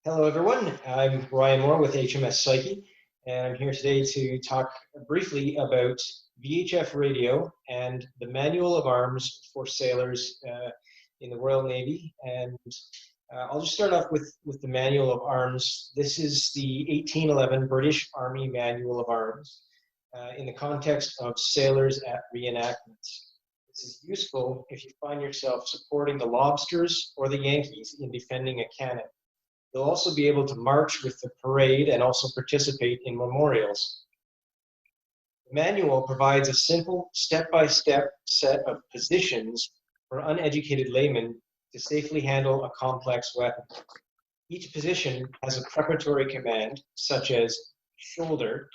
Hello, everyone. I'm Ryan Moore with HMS Psyche, and I'm here today to talk briefly about VHF radio and the manual of arms for sailors in the Royal Navy. And I'll just start off with the manual of arms. This is the 1811 British Army Manual of Arms in the context of sailors at reenactments. This is useful if you find yourself supporting the Lobsters or the Yankees in defending a cannon. You'll also be able to march with the parade and also participate in memorials. The manual provides a simple step-by-step set of positions for uneducated laymen to safely handle a complex weapon. Each position has a preparatory command, such as shoulder,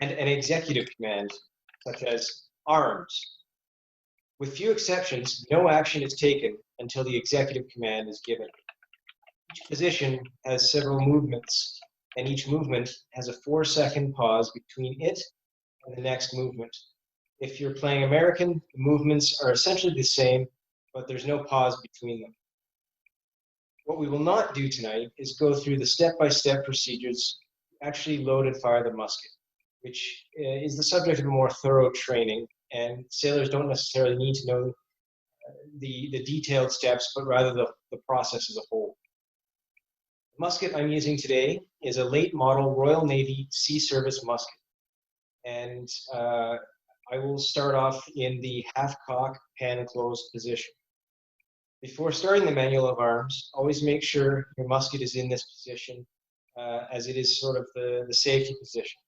and an executive command, such as arms. With few exceptions, no action is taken until the executive command is given. Each position has several movements, and each movement has a 4-second pause between it and the next movement. If you're playing American, the movements are essentially the same, but there's no pause between them. What we will not do tonight is go through the step-by-step procedures to actually load and fire the musket, which is the subject of a more thorough training, and sailors don't necessarily need to know the detailed steps, but rather the process as a whole. The musket I'm using today is a late model Royal Navy Sea Service musket. And I will start off in the half-cock, pan-closed position. Before starting the manual of arms, always make sure your musket is in this position, as it is sort of the safety position.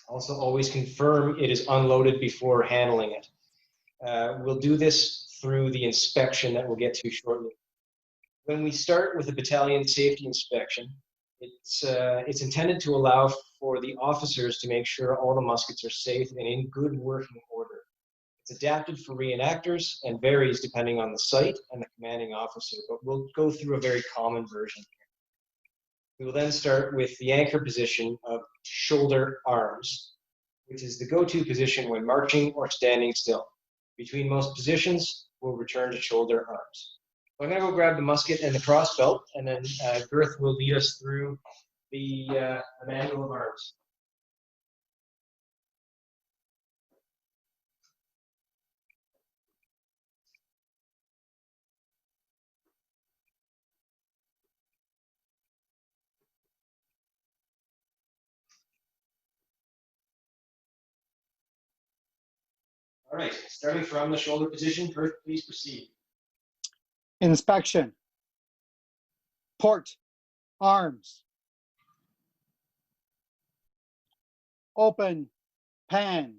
Also, always confirm it is unloaded before handling it. We'll do this through the inspection that we'll get to shortly. When we start with a battalion safety inspection, it's intended to allow for the officers to make sure all the muskets are safe and in good working order. It's adapted for reenactors and varies depending on the site and the commanding officer, but we'll go through a very common version here. We will then start with the anchor position of shoulder arms, which is the go-to position when marching or standing still. Between most positions, we'll return to shoulder arms. I'm going to go grab the musket and the cross belt, and then Girth will lead us through the manual of arms. All right, starting from the shoulder position, Girth, please proceed. Inspection. Port. Arms. Open. Pan.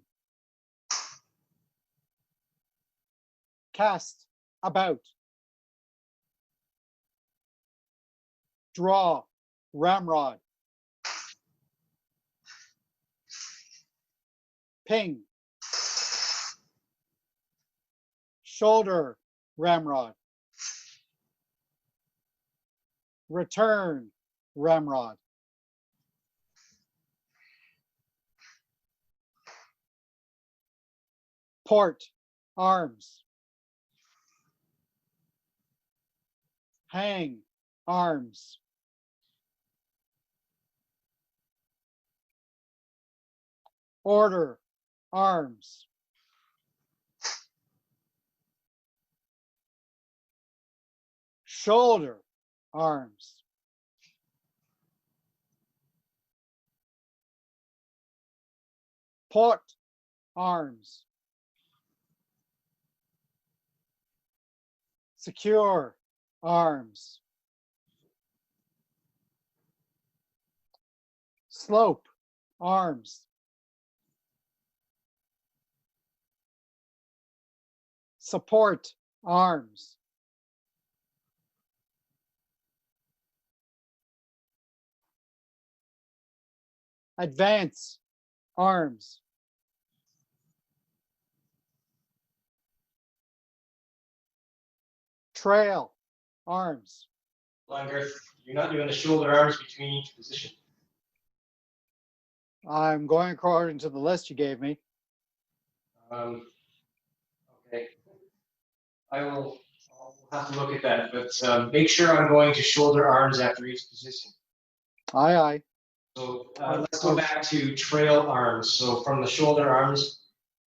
Cast. About. Draw. Ramrod. Ping. Shoulder. Ramrod. Return. Ramrod. Port. Arms. Hang. Arms. Order. Arms. Shoulder. Arms. Port. Arms. Secure. Arms. Slope. Arms. Support. Arms. Advance. Arms. Trail. Arms. Hold on, Girth. You're not doing the shoulder arms between each position. I'm going according to the list you gave me. Okay. I'll I'll have to look at that, but make sure I'm going to shoulder arms after each position. Aye, aye. So let's go back to trail arms. So from the shoulder arms,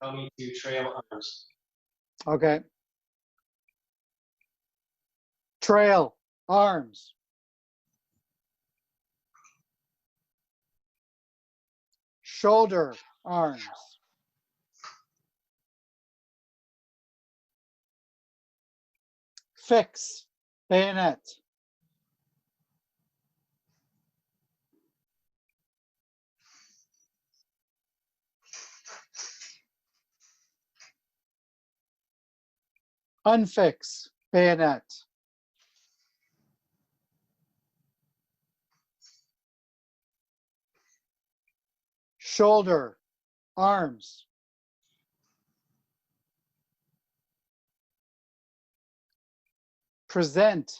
tell me to trail arms. Okay. Trail, arms. Shoulder, arms. Fix, bayonet. Unfix, bayonet. Shoulder, arms. Present,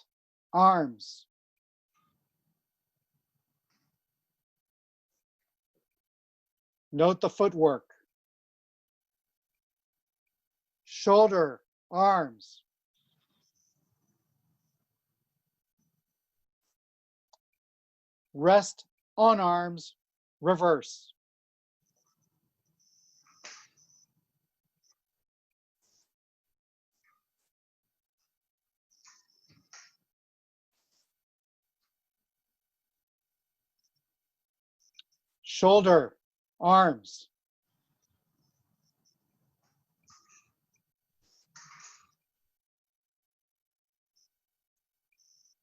arms. Note the footwork. Shoulder, arms. Rest on arms, reverse. Shoulder, arms.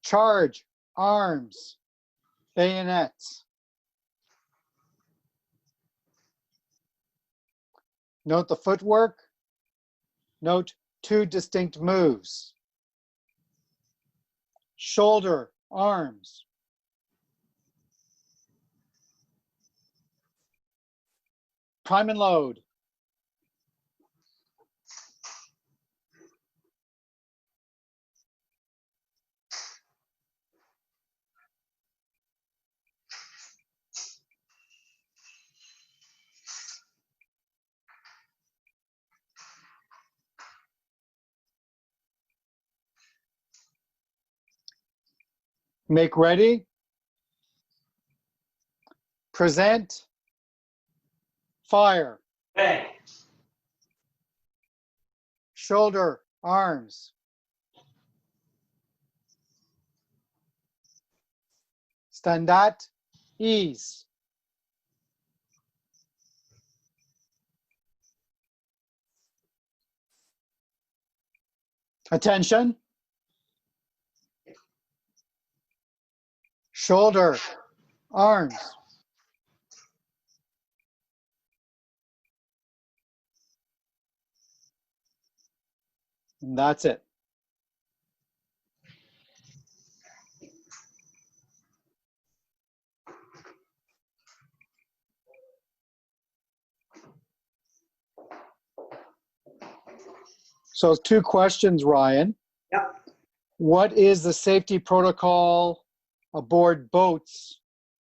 Charge, arms, bayonets. Note the footwork. Note two distinct moves. Shoulder, arms. Prime and load. Make ready. Present. Fire. Bang. Shoulder, arms. Standat, ease. Attention. Shoulder, arms. And that's it. So 2 questions, Ryan. Yep. What is the safety protocol aboard boats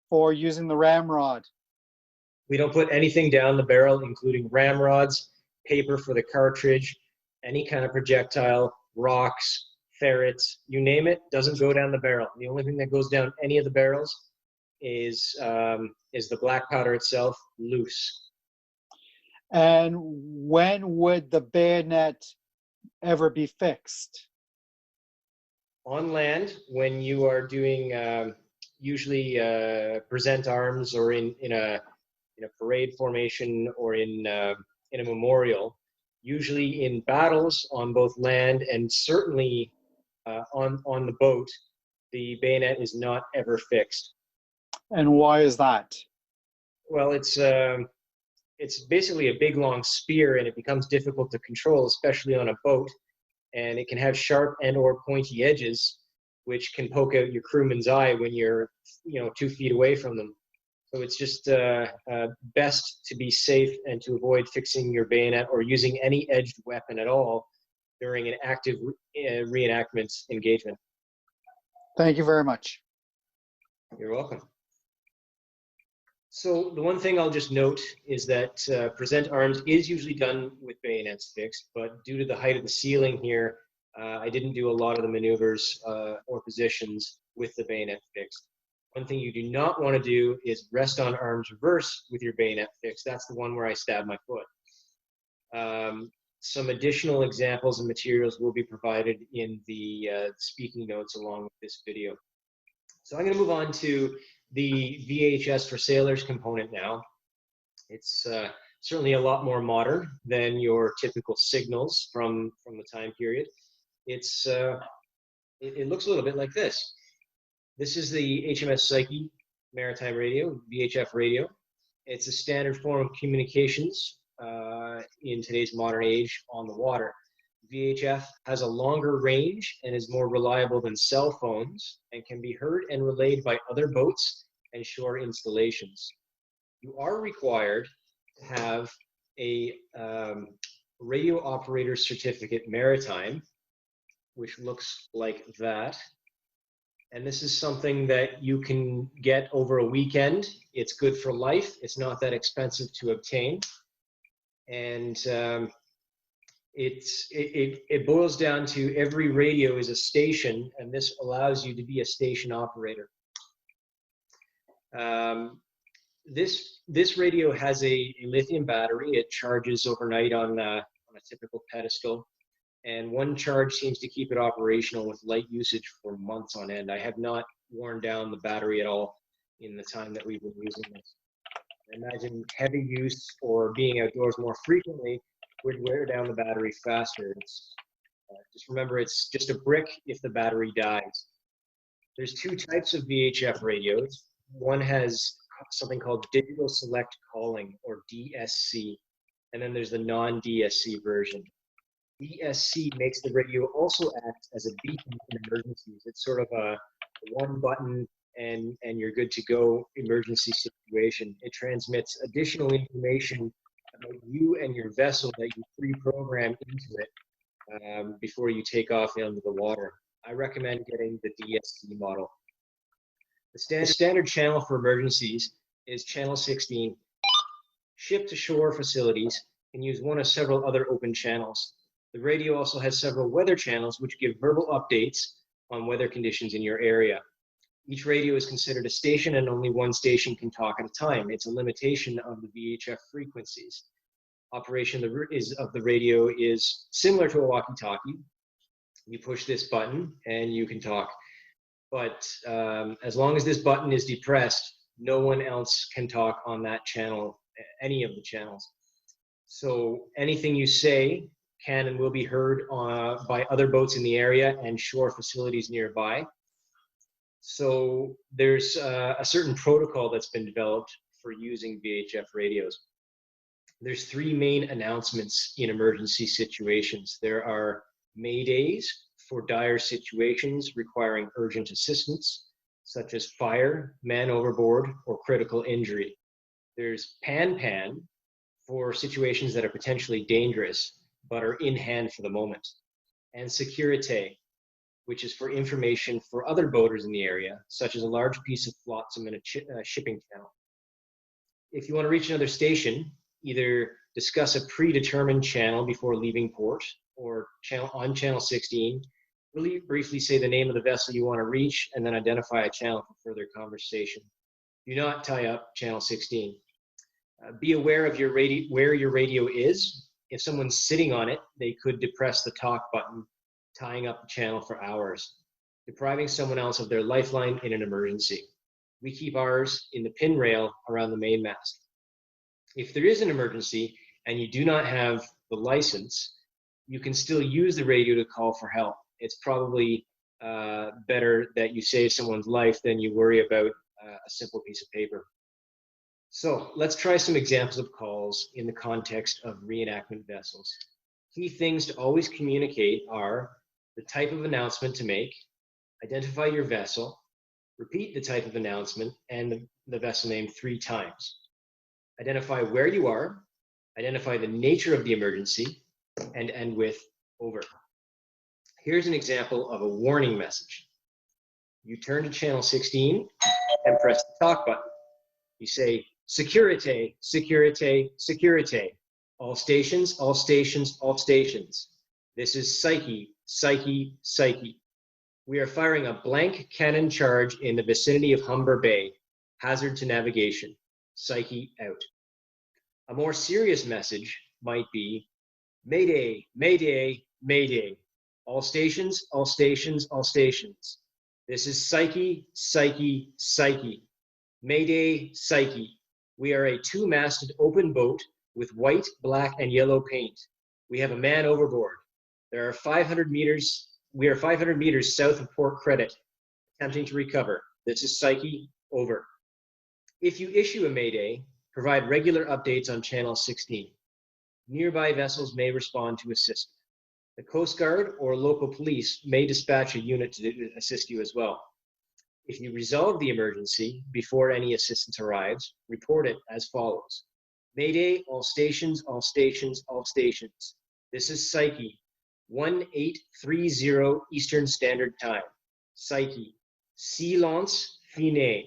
for using the ramrod? We don't put anything down the barrel, including ramrods, paper for the cartridge, any kind of projectile, rocks, ferrets, you name it, doesn't go down the barrel. The only thing that goes down any of the barrels is the black powder itself, loose. And when would the bayonet ever be fixed? On land, when you are doing usually present arms or in a parade formation or in a memorial, usually in battles on both land and certainly on the boat, the bayonet is not ever fixed. And why is that? Well, it's basically a big long spear, and it becomes difficult to control, especially on a boat. And it can have sharp and or pointy edges, which can poke out your crewman's eye when you're 2 feet away from them. So it's just best to be safe and to avoid fixing your bayonet or using any edged weapon at all during an active reenactment engagement. Thank you very much. You're welcome. So the one thing I'll just note is that present arms is usually done with bayonets fixed, but due to the height of the ceiling here, I didn't do a lot of the maneuvers or positions with the bayonet fixed. One thing you do not want to do is rest on arms reverse with your bayonet fixed. That's the one where I stabbed my foot. Some additional examples and materials will be provided in the speaking notes along with this video. So I'm going to move on to the VHS for sailors component now. It's certainly a lot more modern than your typical signals from the time period. It looks a little bit like this. This is the HMS Psyche maritime radio, VHF radio. It's a standard form of communications in today's modern age on the water. VHF has a longer range and is more reliable than cell phones and can be heard and relayed by other boats and shore installations. You are required to have a radio operator certificate maritime, which looks like that. And this is something that you can get over a weekend. It's good for life. It's not that expensive to obtain. And it boils down to every radio is a station, and this allows you to be a station operator. This radio has a lithium battery. It charges overnight on a typical pedestal, and one charge seems to keep it operational with light usage for months on end. I have not worn down the battery at all in the time that we've been using this. I imagine heavy use or being outdoors more frequently would wear down the battery faster. Just remember, it's just a brick if the battery dies. There's two types of VHF radios. One has something called digital select calling, or DSC, and then there's the non-DSC version. DSC makes the radio also act as a beacon in emergencies. It's sort of a one button and you're good to go emergency situation. It transmits additional information about you and your vessel that you pre-program into it before you take off into the water. I recommend getting the DSC model. The standard channel for emergencies is channel 16. Ship-to-shore facilities can use one of several other open channels. The radio also has several weather channels which give verbal updates on weather conditions in your area. Each radio is considered a station, and only one station can talk at a time. It's a limitation of the VHF frequencies. Operation of the radio is similar to a walkie-talkie. You push this button and you can talk. But as long as this button is depressed, no one else can talk on that channel, any of the channels. So anything you say can and will be heard by other boats in the area and shore facilities nearby. So there's a certain protocol that's been developed for using VHF radios. There's three main announcements in emergency situations. There are maydays for dire situations requiring urgent assistance, such as fire, man overboard, or critical injury. There's pan-pan for situations that are potentially dangerous, but are in hand for the moment. And securite, which is for information for other boaters in the area, such as a large piece of flotsam in a shipping channel. If you want to reach another station, either discuss a predetermined channel before leaving port, or on channel 16, really briefly say the name of the vessel you want to reach, and then identify a channel for further conversation. Do not tie up channel 16. Be aware of where your radio is. If someone's sitting on it, they could depress the talk button, tying up the channel for hours, depriving someone else of their lifeline in an emergency. We keep ours in the pin rail around the mainmast. If there is an emergency and you do not have the license, you can still use the radio to call for help. It's probably better that you save someone's life than you worry about a simple piece of paper. So let's try some examples of calls in the context of reenactment vessels. Key things to always communicate are the type of announcement to make, identify your vessel, repeat the type of announcement and the vessel name 3 times. Identify where you are, identify the nature of the emergency, and end with over. Here's an example of a warning message. You turn to channel 16 and press the talk button. You say, securite, securite, securite. All stations, all stations, all stations. This is Psyche, Psyche, Psyche. We are firing a blank cannon charge in the vicinity of Humber Bay. Hazard to navigation. Psyche out. A more serious message might be, Mayday, Mayday, Mayday. All stations, all stations, all stations. This is Psyche, Psyche, Psyche. Mayday, Psyche. We are a two-masted open boat with white, black, and yellow paint. We have a man overboard. We are 500 meters south of Port Credit, attempting to recover. This is Psyche, over. If you issue a Mayday, provide regular updates on Channel 16. Nearby vessels may respond to assist. The Coast Guard or local police may dispatch a unit to assist you as well. If you resolve the emergency before any assistance arrives, report it as follows. Mayday, all stations, all stations, all stations. This is Psyche, 1830 Eastern Standard Time. Psyche, silence fine.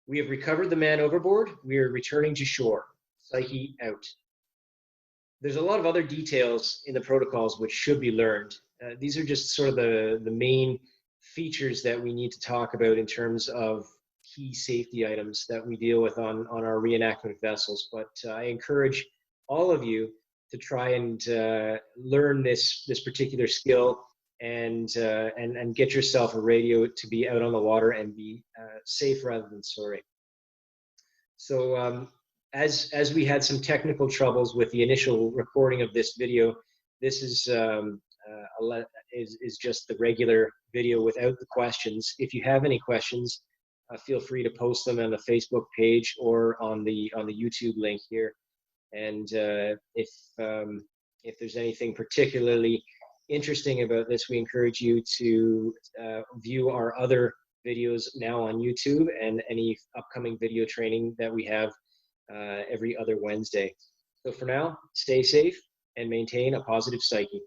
We have recovered the man overboard. We are returning to shore. Psyche out. There's a lot of other details in the protocols which should be learned. These are just sort of the main features that we need to talk about in terms of key safety items that we deal with on our reenactment vessels. But I encourage all of you to try and learn this particular skill and get yourself a radio to be out on the water and be safe rather than sorry. So as we had some technical troubles with the initial recording of this video, this is just the regular video without the questions. If you have any questions, feel free to post them on the Facebook page or on the YouTube link here. And if there's anything particularly interesting about this, we encourage you to view our other videos now on YouTube and any upcoming video training that we have every other Wednesday. So for now, stay safe and maintain a positive psyche.